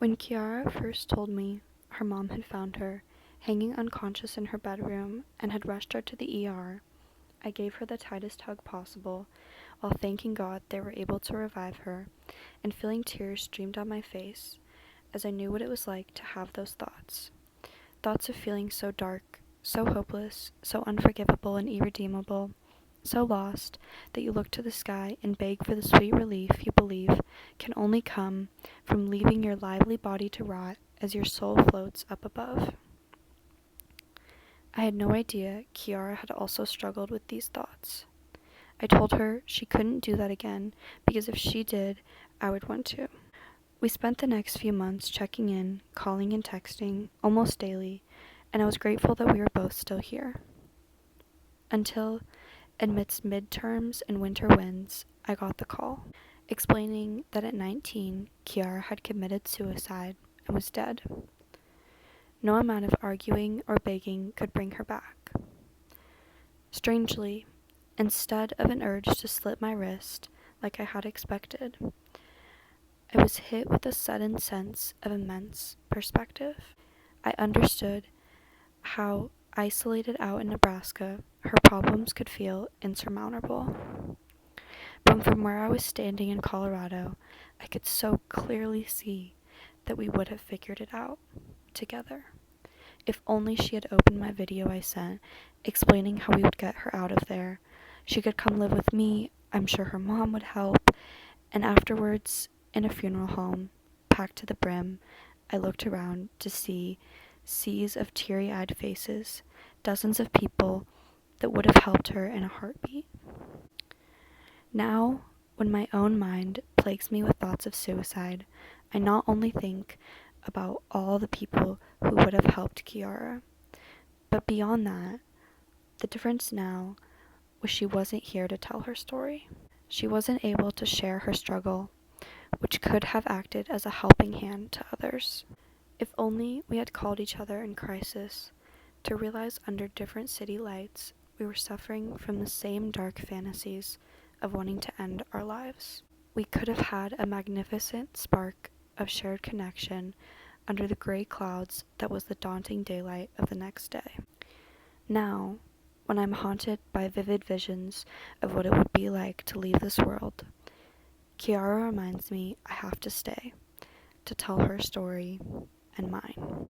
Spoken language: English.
When Kiara first told me her mom had found her, hanging unconscious in her bedroom, and had rushed her to the ER, I gave her the tightest hug possible, while thanking God they were able to revive her, and feeling tears stream down my face, as I knew what it was like to have those thoughts. Thoughts of feeling so dark, so hopeless, so unforgivable and irredeemable, so lost that you look to the sky and beg for the sweet relief you believe can only come from leaving your lively body to rot as your soul floats up above. I had no idea Kiara had also struggled with these thoughts. I told her she couldn't do that again because if she did, I would want to. We spent the next few months checking in, calling and texting, almost daily, and I was grateful that we were both still here. Until, amidst midterms and winter winds, I got the call, explaining that at 19, Kiara had committed suicide and was dead. No amount of arguing or begging could bring her back. Strangely, instead of an urge to slit my wrist, like I had expected, I was hit with a sudden sense of immense perspective. I understood how, isolated out in Nebraska, her problems could feel insurmountable. But from where I was standing in Colorado, I could so clearly see that we would have figured it out together. If only she had opened my video I sent, explaining how we would get her out of there. She could come live with me, I'm sure her mom would help, and afterwards, in a funeral home, packed to the brim, I looked around to see seas of teary-eyed faces, dozens of people that would have helped her in a heartbeat. Now, when my own mind plagues me with thoughts of suicide, I not only think about all the people who would have helped Kiara, but beyond that, the difference now was she wasn't here to tell her story. She wasn't able to share her struggle, which could have acted as a helping hand to others. If only we had called each other in crisis to realize under different city lights we were suffering from the same dark fantasies of wanting to end our lives. We could have had a magnificent spark of shared connection under the gray clouds that was the daunting daylight of the next day. Now, when I'm haunted by vivid visions of what it would be like to leave this world, Kiara reminds me I have to stay, to tell her story and mine.